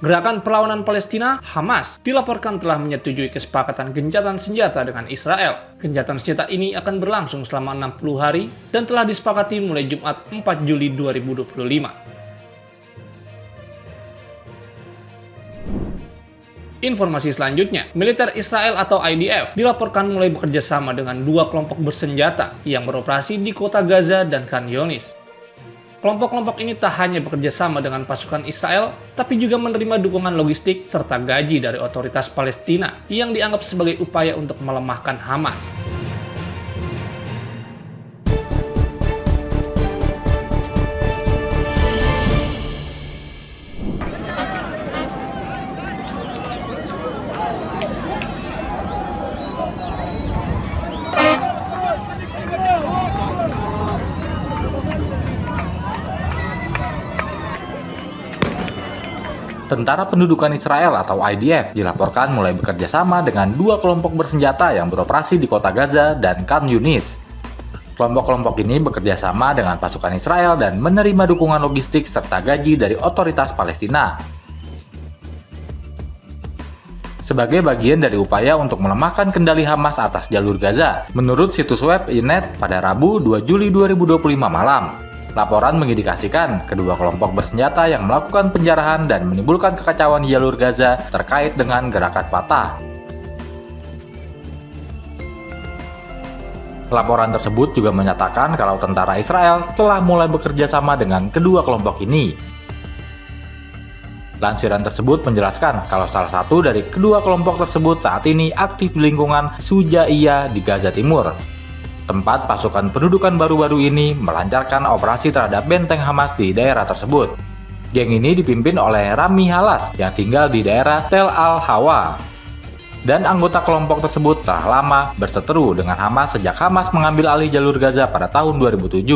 Gerakan Perlawanan Palestina, Hamas, dilaporkan telah menyetujui kesepakatan gencatan senjata dengan Israel. Gencatan senjata ini akan berlangsung selama 60 hari dan telah disepakati mulai Jumat 4 Juli 2025. Informasi selanjutnya, militer Israel atau IDF dilaporkan mulai bekerja sama dengan dua kelompok bersenjata yang beroperasi di kota Gaza dan Khan Younis. Kelompok-kelompok ini tak hanya bekerja sama dengan pasukan Israel, tapi juga menerima dukungan logistik serta gaji dari otoritas Palestina yang dianggap sebagai upaya untuk melemahkan Hamas. Tentara Pendudukan Israel atau IDF dilaporkan mulai bekerja sama dengan dua kelompok bersenjata yang beroperasi di kota Gaza dan Khan Younis. Kelompok-kelompok ini bekerja sama dengan pasukan Israel dan menerima dukungan logistik serta gaji dari otoritas Palestina. Sebagai bagian dari upaya untuk melemahkan kendali Hamas atas jalur Gaza, menurut situs web Ynet pada Rabu 2 Juli 2025 malam. Laporan mengindikasikan kedua kelompok bersenjata yang melakukan penjarahan dan menimbulkan kekacauan di jalur Gaza terkait dengan gerakan Fatah. Laporan tersebut juga menyatakan kalau tentara Israel telah mulai bekerja sama dengan kedua kelompok ini. Lansiran tersebut menjelaskan kalau salah satu dari kedua kelompok tersebut saat ini aktif di lingkungan Sujaiyah di Gaza Timur. Tempat pasukan pendudukan baru-baru ini melancarkan operasi terhadap benteng Hamas di daerah tersebut. Geng ini dipimpin oleh Rami Halas yang tinggal di daerah Tel Al-Hawa. Dan anggota kelompok tersebut telah lama berseteru dengan Hamas sejak Hamas mengambil alih jalur Gaza pada tahun 2007.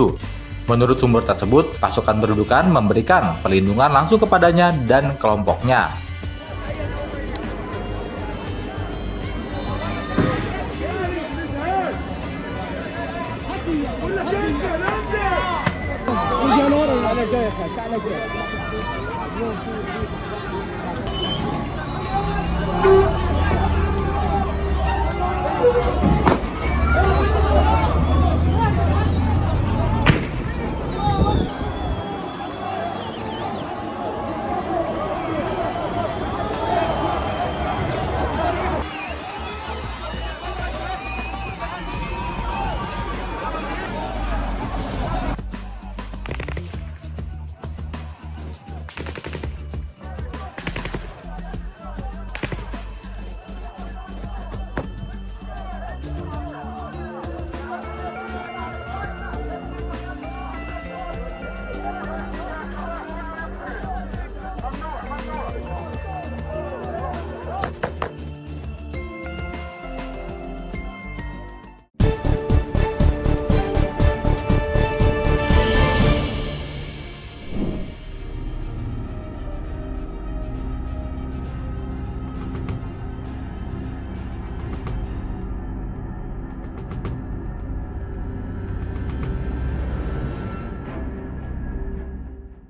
Menurut sumber tersebut, pasukan pendudukan memberikan perlindungan langsung kepadanya dan kelompoknya.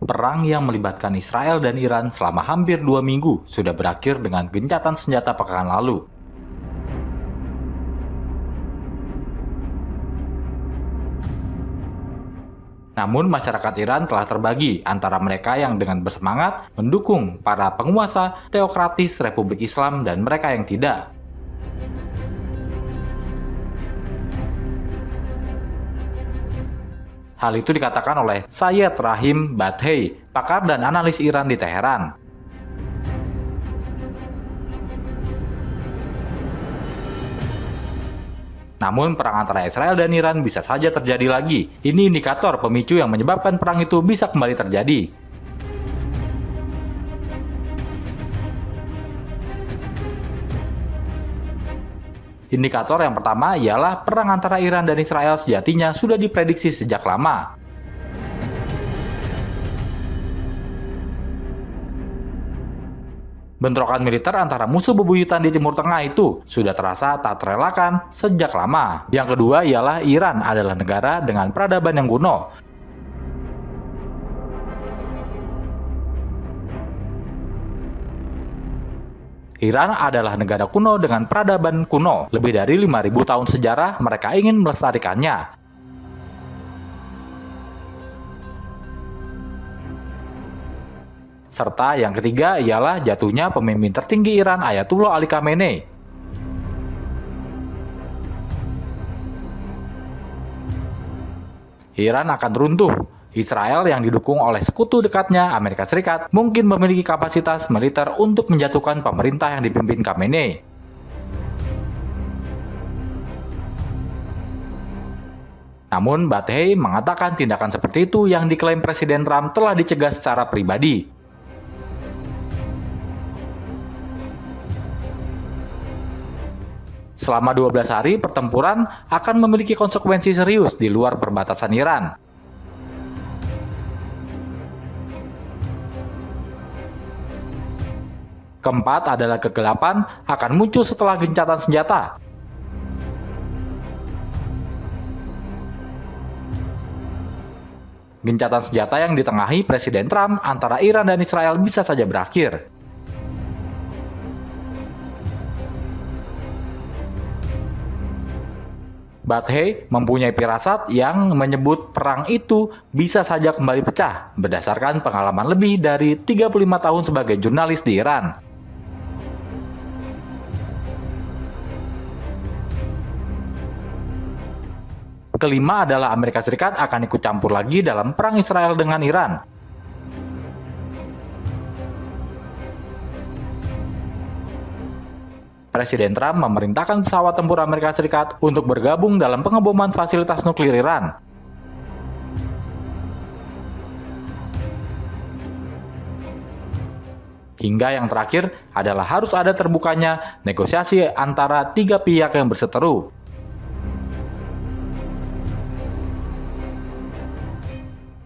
Perang yang melibatkan Israel dan Iran selama hampir 2 minggu sudah berakhir dengan gencatan senjata pekan lalu. Namun masyarakat Iran telah terbagi antara mereka yang dengan bersemangat mendukung para penguasa teokratis Republik Islam dan mereka yang tidak. Hal itu dikatakan oleh Sayyed Rahim Badhei, pakar dan analis Iran di Teheran. Namun perang antara Israel dan Iran bisa saja terjadi lagi. Ini indikator pemicu yang menyebabkan perang itu bisa kembali terjadi. Indikator yang pertama ialah perang antara Iran dan Israel sejatinya sudah diprediksi sejak lama. Bentrokan militer antara musuh bebuyutan di Timur Tengah itu sudah terasa tak terelakkan sejak lama. Yang kedua ialah Iran adalah negara dengan peradaban yang kuno. Iran adalah negara kuno dengan peradaban kuno. Lebih dari 5.000 tahun sejarah, mereka ingin melestarikannya. Serta yang ketiga ialah jatuhnya pemimpin tertinggi Iran Ayatullah Ali Khamenei. Iran akan runtuh. Israel yang didukung oleh sekutu dekatnya Amerika Serikat mungkin memiliki kapasitas militer untuk menjatuhkan pemerintah yang dipimpin Khamenei. Namun Bathei mengatakan tindakan seperti itu yang diklaim Presiden Trump telah dicegah secara pribadi. Selama 12 hari, pertempuran akan memiliki konsekuensi serius di luar perbatasan Iran. Keempat adalah kegelapan akan muncul setelah gencatan senjata. Gencatan senjata yang ditengahi Presiden Trump antara Iran dan Israel bisa saja berakhir. Bathei mempunyai firasat yang menyebut perang itu bisa saja kembali pecah berdasarkan pengalaman lebih dari 35 tahun sebagai jurnalis di Iran. Kelima adalah Amerika Serikat akan ikut campur lagi dalam perang Israel dengan Iran. Presiden Trump memerintahkan pesawat tempur Amerika Serikat untuk bergabung dalam pengeboman fasilitas nuklir Iran. Hingga yang terakhir adalah harus ada terbukanya negosiasi antara tiga pihak yang berseteru.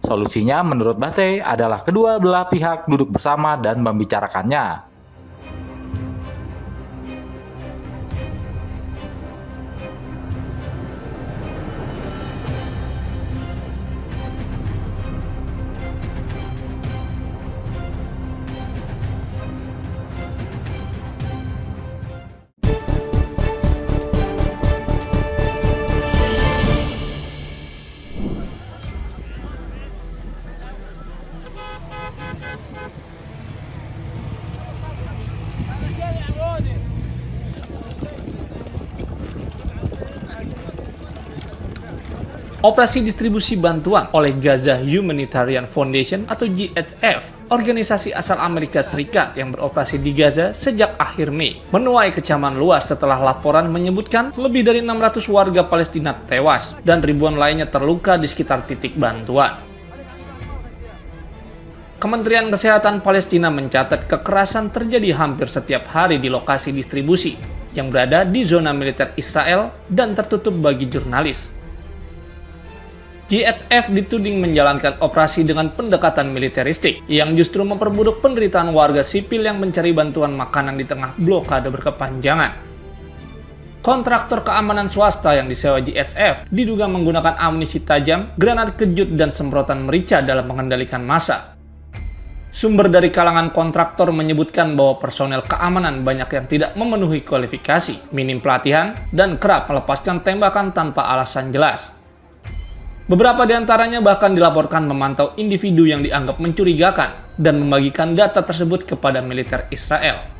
Solusinya menurut Bathei adalah kedua belah pihak duduk bersama dan membicarakannya. Operasi distribusi bantuan oleh Gaza Humanitarian Foundation atau GHF, organisasi asal Amerika Serikat yang beroperasi di Gaza sejak akhir Mei, menuai kecaman luas setelah laporan menyebutkan lebih dari 600 warga Palestina tewas dan ribuan lainnya terluka di sekitar titik bantuan. Kementerian Kesehatan Palestina mencatat kekerasan terjadi hampir setiap hari di lokasi distribusi yang berada di zona militer Israel dan tertutup bagi jurnalis. GHF dituding menjalankan operasi dengan pendekatan militeristik yang justru memperburuk penderitaan warga sipil yang mencari bantuan makanan di tengah blokade berkepanjangan. Kontraktor keamanan swasta yang disewa GHF diduga menggunakan amunisi tajam, granat kejut, dan semprotan merica dalam mengendalikan massa. Sumber dari kalangan kontraktor menyebutkan bahwa personel keamanan banyak yang tidak memenuhi kualifikasi, minim pelatihan, dan kerap melepaskan tembakan tanpa alasan jelas. Beberapa di antaranya bahkan dilaporkan memantau individu yang dianggap mencurigakan dan membagikan data tersebut kepada militer Israel.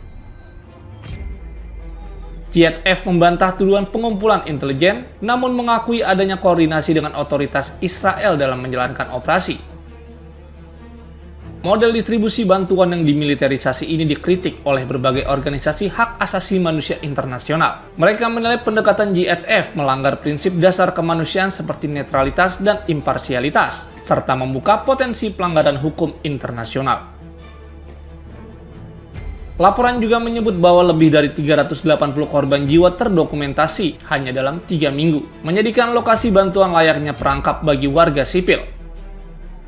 GHF membantah tuduhan pengumpulan intelijen, namun mengakui adanya koordinasi dengan otoritas Israel dalam menjalankan operasi. Model distribusi bantuan yang dimiliterisasi ini dikritik oleh berbagai organisasi hak asasi manusia internasional. Mereka menilai pendekatan GHF melanggar prinsip dasar kemanusiaan seperti netralitas dan imparsialitas, serta membuka potensi pelanggaran hukum internasional. Laporan juga menyebut bahwa lebih dari 380 korban jiwa terdokumentasi hanya dalam 3 minggu, menjadikan lokasi bantuan layaknya perangkap bagi warga sipil.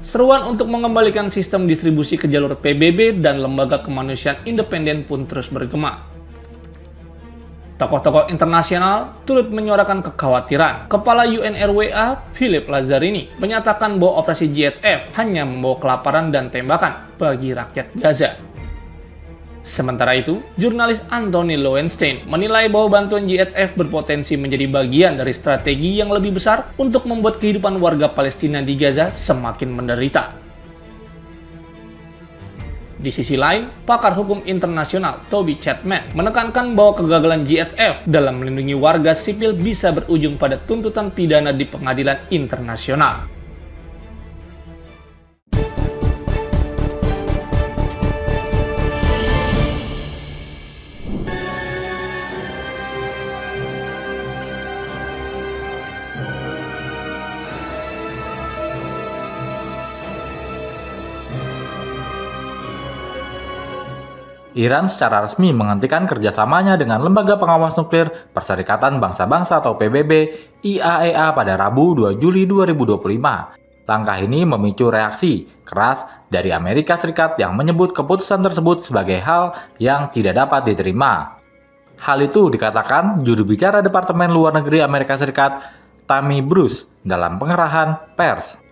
Seruan untuk mengembalikan sistem distribusi ke jalur PBB dan lembaga kemanusiaan independen pun terus bergema. Tokoh-tokoh internasional turut menyuarakan kekhawatiran. Kepala UNRWA, Philippe Lazzarini, menyatakan bahwa operasi GHF hanya membawa kelaparan dan tembakan bagi rakyat Gaza. Sementara itu, jurnalis Anthony Lowenstein menilai bahwa bantuan GHF berpotensi menjadi bagian dari strategi yang lebih besar untuk membuat kehidupan warga Palestina di Gaza semakin menderita. Di sisi lain, pakar hukum internasional Toby Chapman menekankan bahwa kegagalan GHF dalam melindungi warga sipil bisa berujung pada tuntutan pidana di pengadilan internasional. Iran secara resmi menghentikan kerjasamanya dengan Lembaga Pengawas Nuklir Perserikatan Bangsa-Bangsa atau PBB IAEA pada Rabu 2 Juli 2025. Langkah ini memicu reaksi keras dari Amerika Serikat yang menyebut keputusan tersebut sebagai hal yang tidak dapat diterima. Hal itu dikatakan juru bicara Departemen Luar Negeri Amerika Serikat Tammy Bruce dalam pengerahan pers.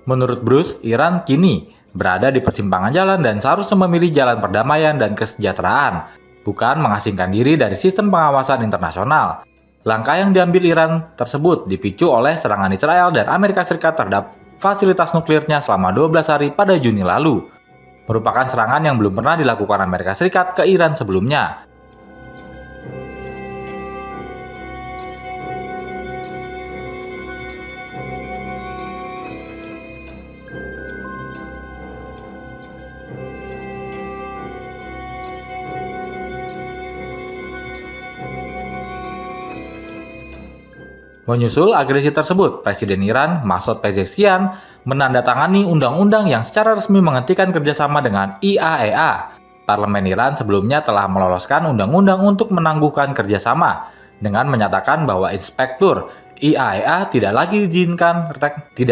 Menurut Bruce, Iran kini berada di persimpangan jalan dan seharusnya memilih jalan perdamaian dan kesejahteraan, bukan mengasingkan diri dari sistem pengawasan internasional. Langkah yang diambil Iran tersebut dipicu oleh serangan Israel dan Amerika Serikat terhadap fasilitas nuklirnya selama 12 hari pada Juni lalu. Merupakan serangan yang belum pernah dilakukan Amerika Serikat ke Iran sebelumnya. Menyusul agresi tersebut, Presiden Iran Masoud Pezeshkian menandatangani undang-undang yang secara resmi menghentikan kerjasama dengan IAEA. Parlemen Iran sebelumnya telah meloloskan undang-undang untuk menangguhkan kerjasama dengan menyatakan bahwa inspektur IAEA tidak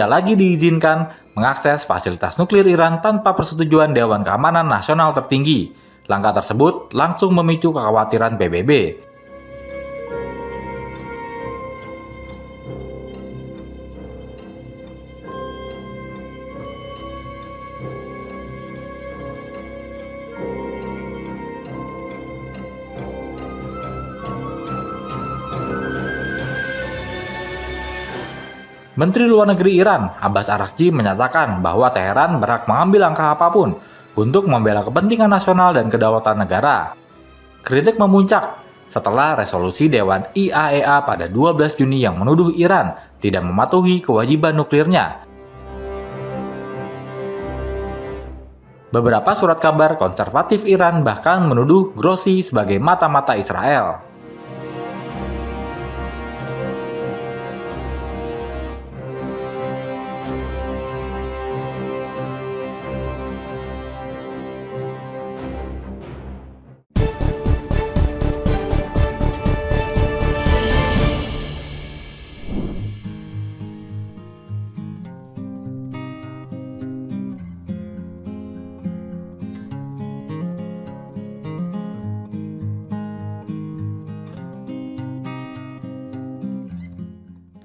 lagi diizinkan mengakses fasilitas nuklir Iran tanpa persetujuan Dewan Keamanan Nasional tertinggi. Langkah tersebut langsung memicu kekhawatiran PBB. Menteri Luar Negeri Iran, Abbas Araghchi, menyatakan bahwa Teheran berhak mengambil langkah apapun untuk membela kepentingan nasional dan kedaulatan negara. Kritik memuncak setelah resolusi Dewan IAEA pada 12 Juni yang menuduh Iran tidak mematuhi kewajiban nuklirnya. Beberapa surat kabar konservatif Iran bahkan menuduh Grossi sebagai mata-mata Israel.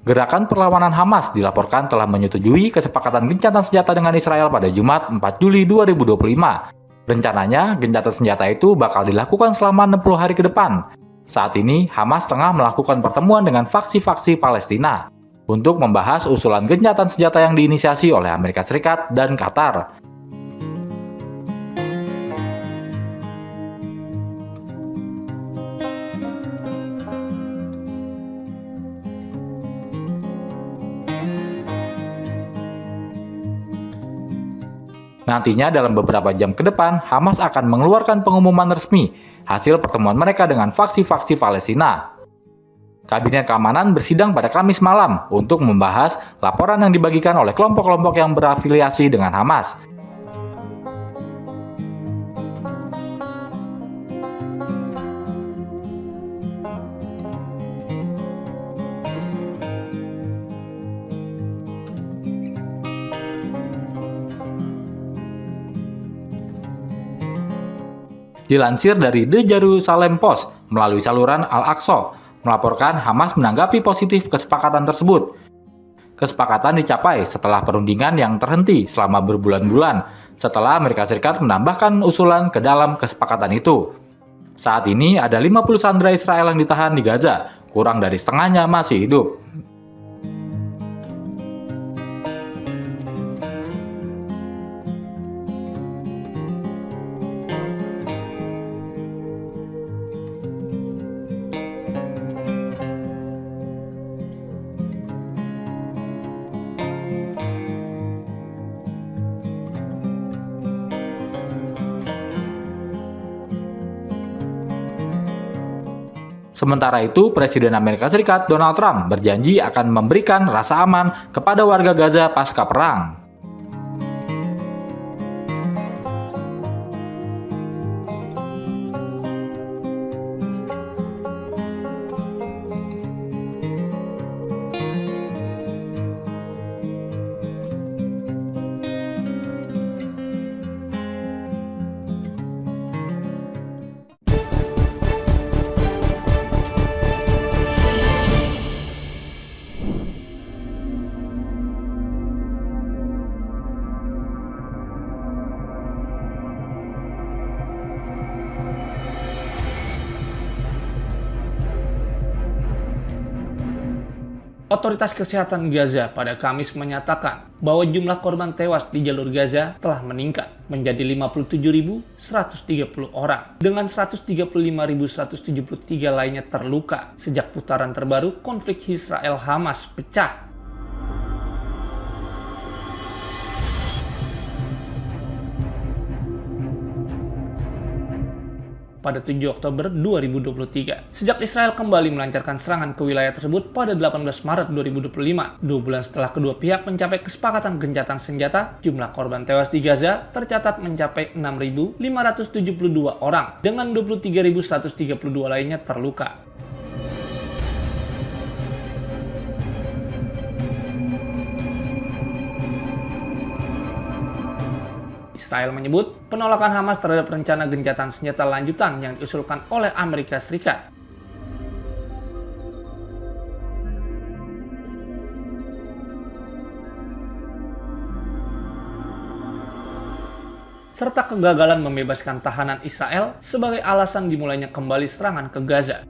Gerakan perlawanan Hamas dilaporkan telah menyetujui kesepakatan gencatan senjata dengan Israel pada Jumat 4 Juli 2025. Rencananya, gencatan senjata itu bakal dilakukan selama 60 hari ke depan. Saat ini, Hamas tengah melakukan pertemuan dengan faksi-faksi Palestina untuk membahas usulan gencatan senjata yang diinisiasi oleh Amerika Serikat dan Qatar. Nantinya dalam beberapa jam ke depan, Hamas akan mengeluarkan pengumuman resmi hasil pertemuan mereka dengan faksi-faksi Palestina. Kabinet Keamanan bersidang pada Kamis malam untuk membahas laporan yang dibagikan oleh kelompok-kelompok yang berafiliasi dengan Hamas. Dilansir dari The Jerusalem Post melalui saluran Al-Aqsa, melaporkan Hamas menanggapi positif kesepakatan tersebut. Kesepakatan dicapai setelah perundingan yang terhenti selama berbulan-bulan setelah Amerika Serikat menambahkan usulan ke dalam kesepakatan itu. Saat ini ada 50 sandera Israel yang ditahan di Gaza, kurang dari setengahnya masih hidup. Sementara itu, Presiden Amerika Serikat Donald Trump berjanji akan memberikan rasa aman kepada warga Gaza pasca perang. Otoritas Kesehatan Gaza pada Kamis menyatakan bahwa jumlah korban tewas di jalur Gaza telah meningkat menjadi 57.130 orang, dengan 135.173 lainnya terluka sejak putaran terbaru konflik Israel-Hamas pecah. Pada 7 Oktober 2023. Sejak Israel kembali melancarkan serangan ke wilayah tersebut pada 18 Maret 2025, 2 bulan setelah kedua pihak mencapai kesepakatan gencatan senjata, jumlah korban tewas di Gaza tercatat mencapai 6.572 orang, dengan 23.132 lainnya terluka. Israel menyebut penolakan Hamas terhadap rencana gencatan senjata lanjutan yang diusulkan oleh Amerika Serikat. Serta kegagalan membebaskan tahanan Israel sebagai alasan dimulainya kembali serangan ke Gaza.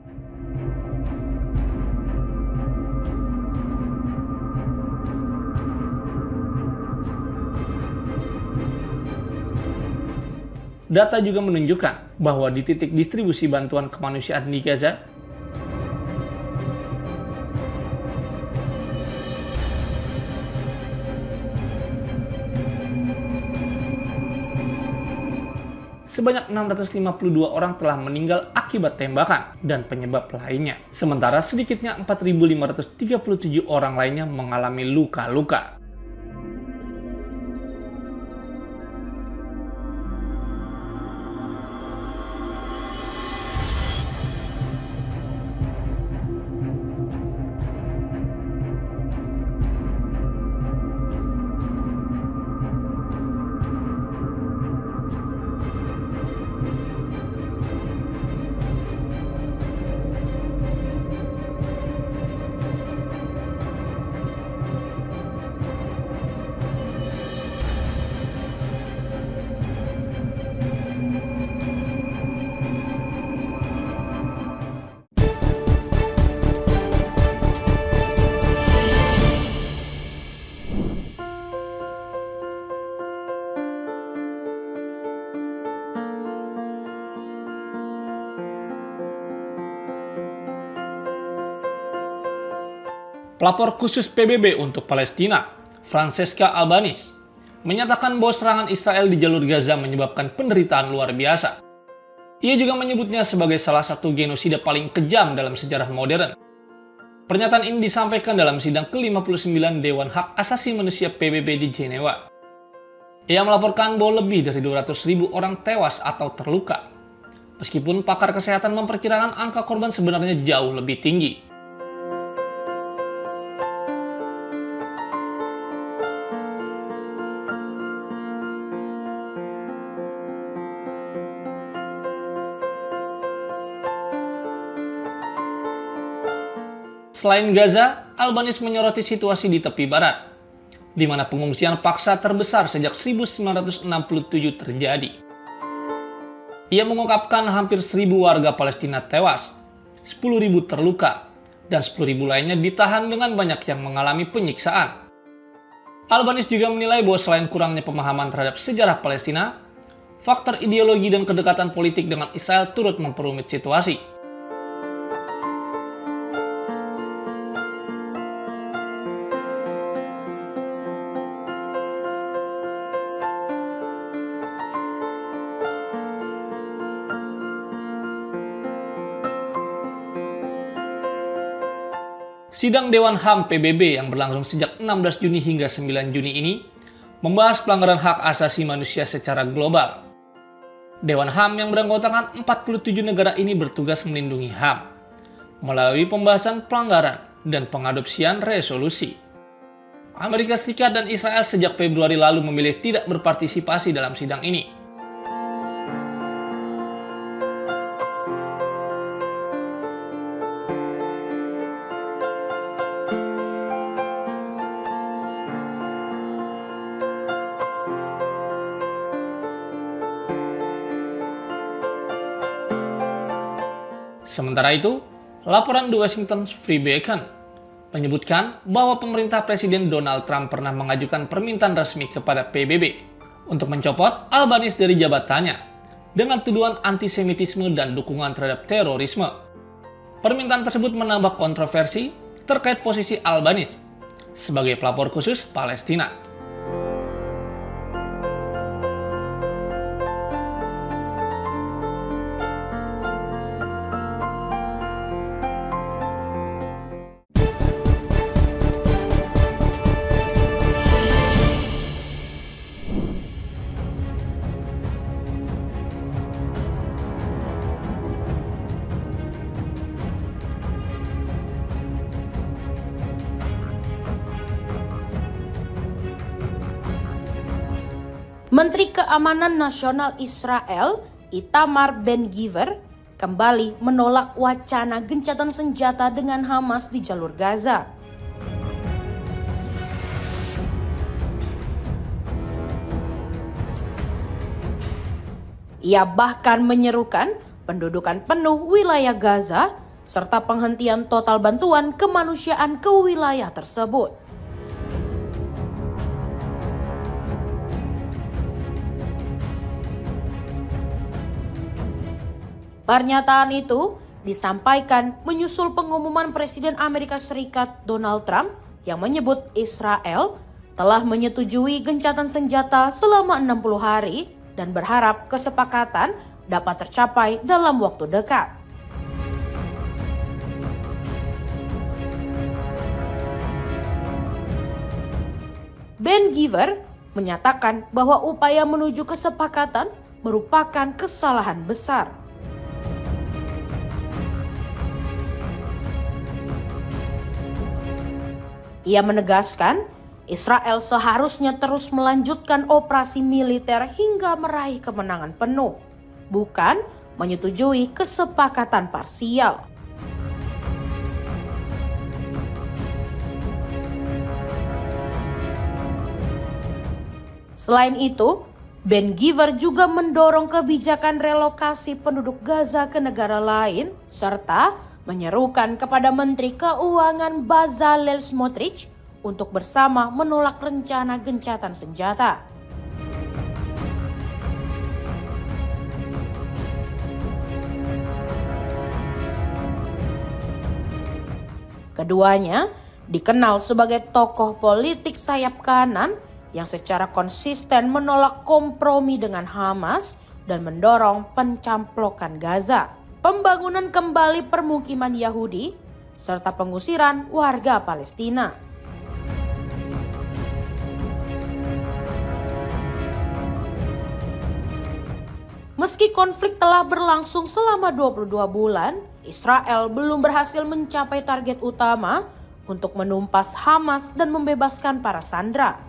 Data juga menunjukkan bahwa di titik distribusi bantuan kemanusiaan di Gaza, sebanyak 652 orang telah meninggal akibat tembakan dan penyebab lainnya. Sementara sedikitnya 4.537 orang lainnya mengalami luka-luka. Pelapor khusus PBB untuk Palestina, Francesca Albanese, menyatakan bahwa serangan Israel di jalur Gaza menyebabkan penderitaan luar biasa. Ia juga menyebutnya sebagai salah satu genosida paling kejam dalam sejarah modern. Pernyataan ini disampaikan dalam sidang ke-59 Dewan Hak Asasi Manusia PBB di Jenewa. Ia melaporkan bahwa lebih dari 200.000 orang tewas atau terluka, meskipun pakar kesehatan memperkirakan angka korban sebenarnya jauh lebih tinggi. Selain Gaza, Albanese menyoroti situasi di tepi barat, di mana pengungsian paksa terbesar sejak 1967 terjadi. Ia mengungkapkan hampir 1.000 warga Palestina tewas, 10.000 terluka, dan 10.000 lainnya ditahan dengan banyak yang mengalami penyiksaan. Albanese juga menilai bahwa selain kurangnya pemahaman terhadap sejarah Palestina, faktor ideologi dan kedekatan politik dengan Israel turut memperumit situasi. Sidang Dewan HAM PBB yang berlangsung sejak 16 Juni hingga 9 Juni ini membahas pelanggaran hak asasi manusia secara global. Dewan HAM yang beranggotakan 47 negara ini bertugas melindungi HAM melalui pembahasan pelanggaran dan pengadopsian resolusi. Amerika Serikat dan Israel sejak Februari lalu memilih tidak berpartisipasi dalam sidang ini. Sementara itu, laporan The Washington Free Beacon menyebutkan bahwa pemerintah Presiden Donald Trump pernah mengajukan permintaan resmi kepada PBB untuk mencopot Albanese dari jabatannya dengan tuduhan antisemitisme dan dukungan terhadap terorisme. Permintaan tersebut menambah kontroversi terkait posisi Albanese sebagai pelapor khusus Palestina. Menteri Keamanan Nasional Israel, Itamar Ben-Gvir, kembali menolak wacana gencatan senjata dengan Hamas di jalur Gaza. Ia bahkan menyerukan pendudukan penuh wilayah Gaza serta penghentian total bantuan kemanusiaan ke wilayah tersebut. Pernyataan itu disampaikan menyusul pengumuman Presiden Amerika Serikat Donald Trump yang menyebut Israel telah menyetujui gencatan senjata selama 60 hari dan berharap kesepakatan dapat tercapai dalam waktu dekat. Ben-Gvir menyatakan bahwa upaya menuju kesepakatan merupakan kesalahan besar. Ia menegaskan, Israel seharusnya terus melanjutkan operasi militer hingga meraih kemenangan penuh, bukan menyetujui kesepakatan parsial. Selain itu, Ben-Gvir juga mendorong kebijakan relokasi penduduk Gaza ke negara lain, serta menyerukan kepada Menteri Keuangan Bezalel Smotrich untuk bersama menolak rencana gencatan senjata. Keduanya dikenal sebagai tokoh politik sayap kanan yang secara konsisten menolak kompromi dengan Hamas dan mendorong pencamplokan Gaza, pembangunan kembali permukiman Yahudi, serta pengusiran warga Palestina. Meski konflik telah berlangsung selama 22 bulan, Israel belum berhasil mencapai target utama untuk menumpas Hamas dan membebaskan para sandera.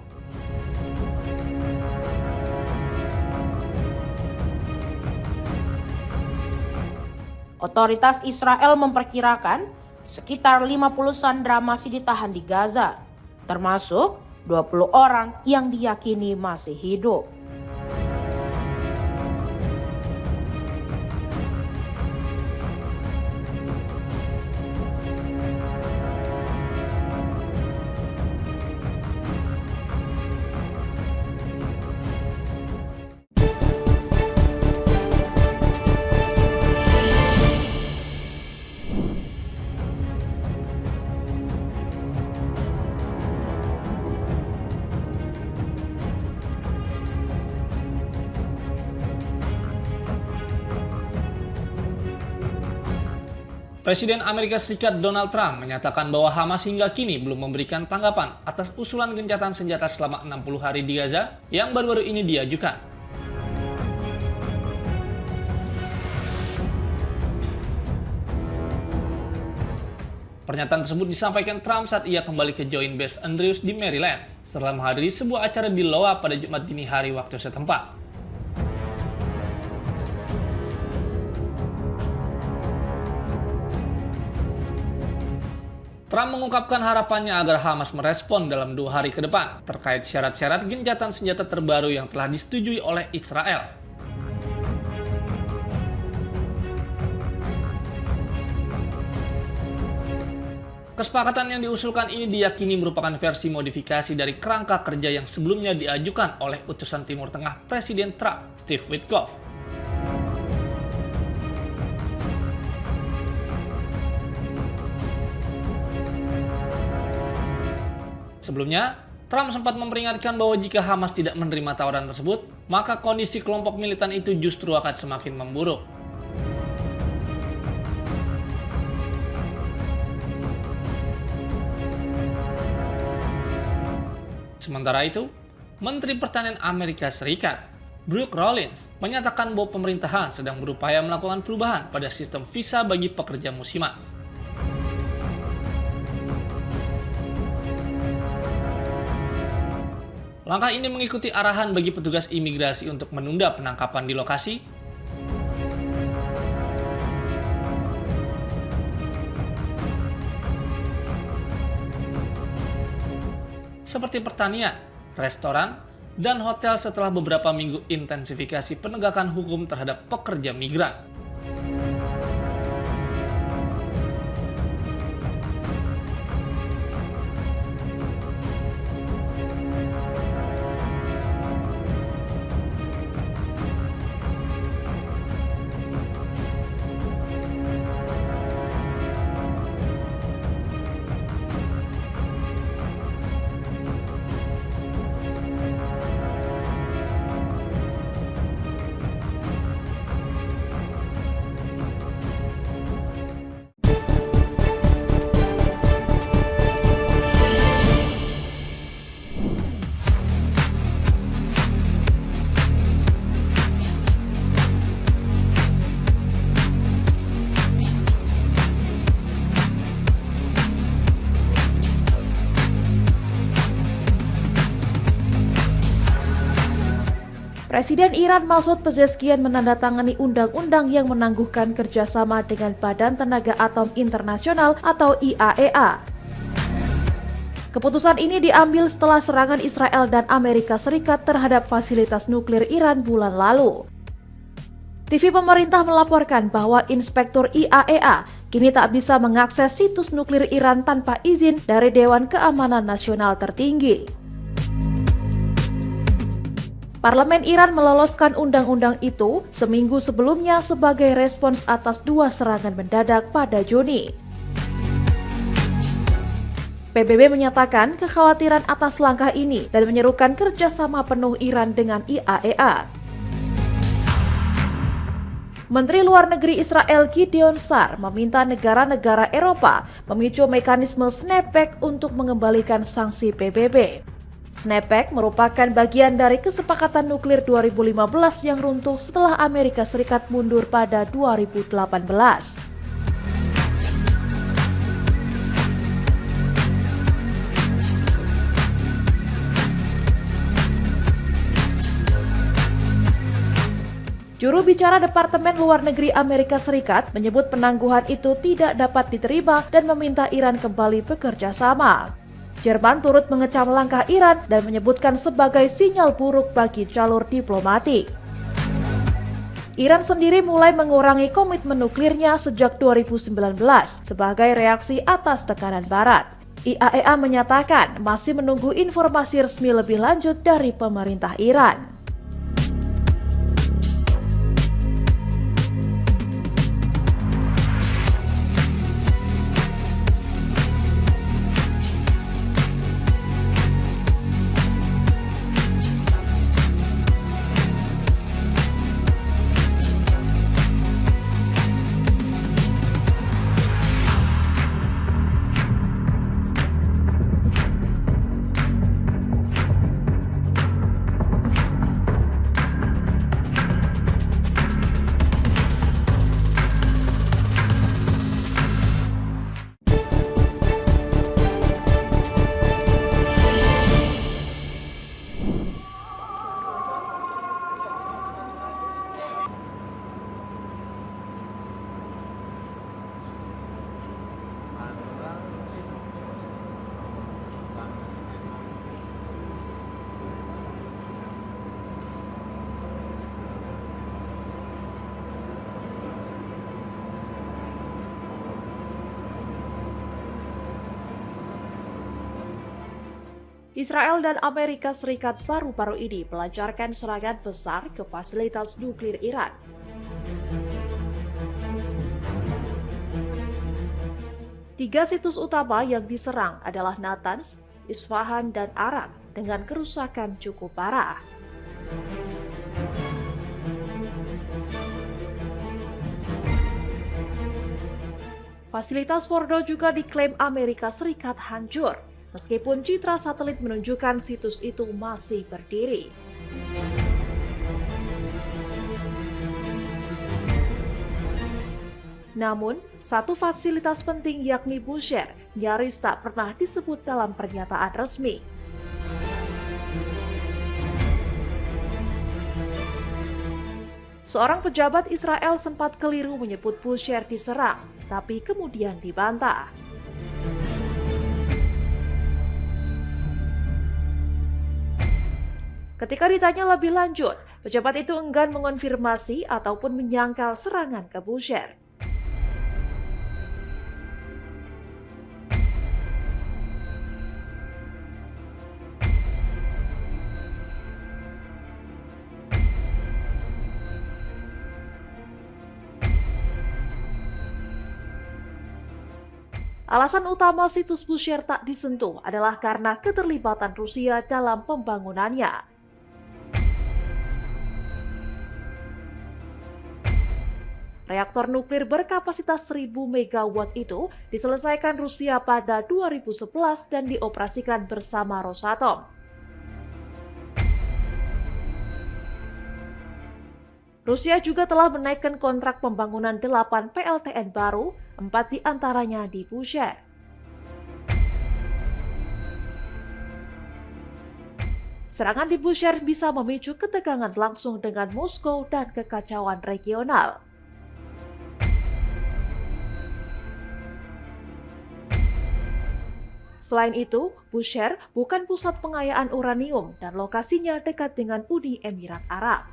Otoritas Israel memperkirakan sekitar 50 sandera masih ditahan di Gaza, termasuk 20 orang yang diyakini masih hidup. Presiden Amerika Serikat Donald Trump menyatakan bahwa Hamas hingga kini belum memberikan tanggapan atas usulan gencatan senjata selama 60 hari di Gaza yang baru-baru ini diajukan. Pernyataan tersebut disampaikan Trump saat ia kembali ke Joint Base Andrews di Maryland setelah menghadiri sebuah acara di Iowa pada Jumat dini hari waktu setempat. Trump mengungkapkan harapannya agar Hamas merespon dalam 2 hari ke depan terkait syarat-syarat gencatan senjata terbaru yang telah disetujui oleh Israel. Kesepakatan yang diusulkan ini diyakini merupakan versi modifikasi dari kerangka kerja yang sebelumnya diajukan oleh utusan Timur Tengah Presiden Trump, Steve Witkoff. Sebelumnya, Trump sempat memperingatkan bahwa jika Hamas tidak menerima tawaran tersebut, maka kondisi kelompok militan itu justru akan semakin memburuk. Sementara itu, Menteri Pertanian Amerika Serikat, Brooke Rollins, menyatakan bahwa pemerintahan sedang berupaya melakukan perubahan pada sistem visa bagi pekerja musiman. Langkah ini mengikuti arahan bagi petugas imigrasi untuk menunda penangkapan di lokasi, seperti pertanian, restoran, dan hotel setelah beberapa minggu intensifikasi penegakan hukum terhadap pekerja migran. Presiden Iran Masoud Pezeshkian menandatangani undang-undang yang menangguhkan kerjasama dengan Badan Tenaga Atom Internasional atau IAEA. Keputusan ini diambil setelah serangan Israel dan Amerika Serikat terhadap fasilitas nuklir Iran bulan lalu. TV pemerintah melaporkan bahwa Inspektur IAEA kini tak bisa mengakses situs nuklir Iran tanpa izin dari Dewan Keamanan Nasional tertinggi. Parlemen Iran meloloskan undang-undang itu seminggu sebelumnya sebagai respons atas 2 serangan mendadak pada Juni. PBB menyatakan kekhawatiran atas langkah ini dan menyerukan kerjasama penuh Iran dengan IAEA. Menteri Luar Negeri Israel Gideon Sa'ar meminta negara-negara Eropa memicu mekanisme snapback untuk mengembalikan sanksi PBB. Snapback merupakan bagian dari kesepakatan nuklir 2015 yang runtuh setelah Amerika Serikat mundur pada 2018. Juru bicara Departemen Luar Negeri Amerika Serikat menyebut penangguhan itu tidak dapat diterima dan meminta Iran kembali bekerja sama. Jerman turut mengecam langkah Iran dan menyebutkan sebagai sinyal buruk bagi jalur diplomatik. Iran sendiri mulai mengurangi komitmen nuklirnya sejak 2019 sebagai reaksi atas tekanan Barat. IAEA menyatakan masih menunggu informasi resmi lebih lanjut dari pemerintah Iran. Israel dan Amerika Serikat baru-baru ini melancarkan serangan besar ke fasilitas nuklir Iran. Tiga situs utama yang diserang adalah Natanz, Isfahan, dan Arak dengan kerusakan cukup parah. Fasilitas Fordo juga diklaim Amerika Serikat hancur, meskipun citra satelit menunjukkan situs itu masih berdiri. Namun, satu fasilitas penting yakni Bushehr nyaris tak pernah disebut dalam pernyataan resmi. Seorang pejabat Israel sempat keliru menyebut Bushehr diserang, tapi kemudian dibantah. Ketika ditanya lebih lanjut, pejabat itu enggan mengonfirmasi ataupun menyangkal serangan ke Bushehr. Alasan utama situs Bushehr tak disentuh adalah karena keterlibatan Rusia dalam pembangunannya. Reaktor nuklir berkapasitas 1000 MW itu diselesaikan Rusia pada 2011 dan dioperasikan bersama Rosatom. Rusia juga telah menaikkan kontrak pembangunan 8 PLTN baru, 4 diantaranya di Bushehr. Serangan di Bushehr bisa memicu ketegangan langsung dengan Moskow dan kekacauan regional. Selain itu, Bushehr bukan pusat pengayaan uranium dan lokasinya dekat dengan Uni Emirat Arab.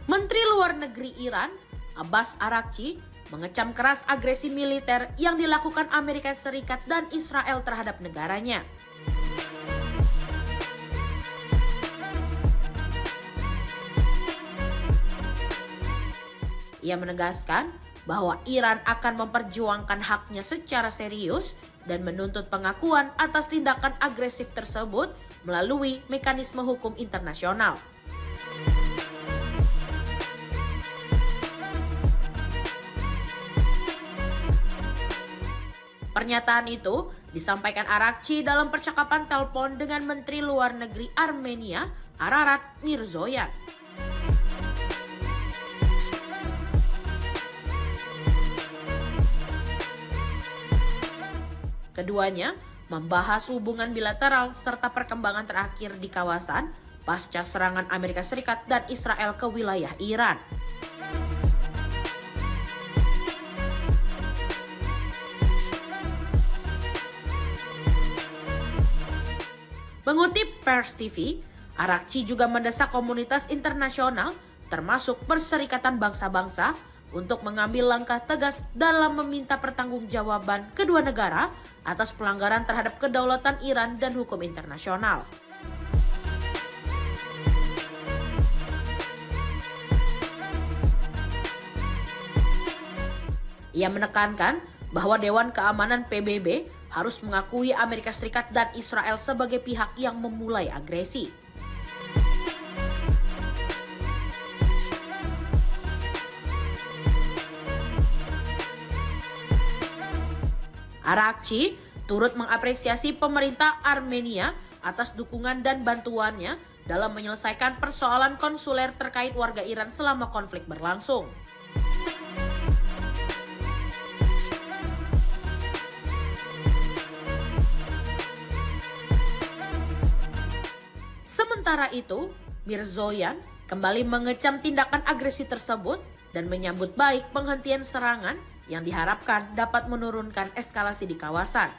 Menteri Luar Negeri Iran, Abbas Araghchi, mengecam keras agresi militer yang dilakukan Amerika Serikat dan Israel terhadap negaranya. Ia menegaskan bahwa Iran akan memperjuangkan haknya secara serius dan menuntut pengakuan atas tindakan agresif tersebut melalui mekanisme hukum internasional. Pernyataan itu disampaikan Arakci dalam percakapan telepon dengan Menteri Luar Negeri Armenia, Ararat Mirzoyan. Keduanya membahas hubungan bilateral serta perkembangan terakhir di kawasan pasca serangan Amerika Serikat dan Israel ke wilayah Iran. Mengutip Pers TV, Arakci juga mendesak komunitas internasional termasuk Perserikatan Bangsa-Bangsa untuk mengambil langkah tegas dalam meminta pertanggungjawaban kedua negara atas pelanggaran terhadap kedaulatan Iran dan hukum internasional. Ia menekankan bahwa Dewan Keamanan PBB harus mengakui Amerika Serikat dan Israel sebagai pihak yang memulai agresi. Arakci turut mengapresiasi pemerintah Armenia atas dukungan dan bantuannya dalam menyelesaikan persoalan konsuler terkait warga Iran selama konflik berlangsung. Sementara itu, Mirzoyan kembali mengecam tindakan agresi tersebut dan menyambut baik penghentian serangan yang diharapkan dapat menurunkan eskalasi di kawasan.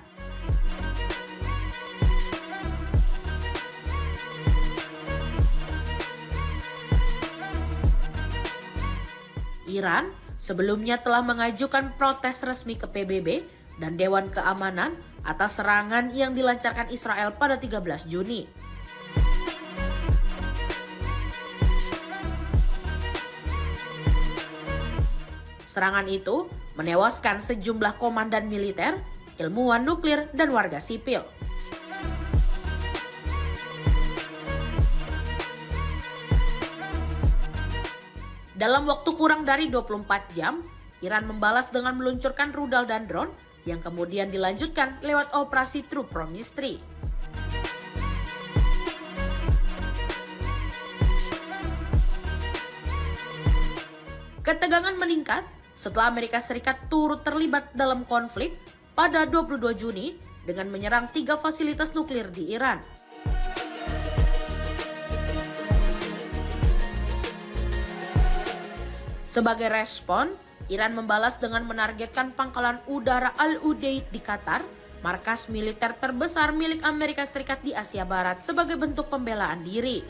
Iran sebelumnya telah mengajukan protes resmi ke PBB dan Dewan Keamanan atas serangan yang dilancarkan Israel pada 13 Juni. Serangan itu menewaskan sejumlah komandan militer, ilmuwan nuklir, dan warga sipil. Dalam waktu kurang dari 24 jam, Iran membalas dengan meluncurkan rudal dan drone yang kemudian dilanjutkan lewat operasi True Promise. Ketegangan meningkat setelah Amerika Serikat turut terlibat dalam konflik pada 22 Juni dengan menyerang 3 fasilitas nuklir di Iran. Sebagai respon, Iran membalas dengan menargetkan pangkalan udara Al-Udeid di Qatar, markas militer terbesar milik Amerika Serikat di Asia Barat sebagai bentuk pembelaan diri.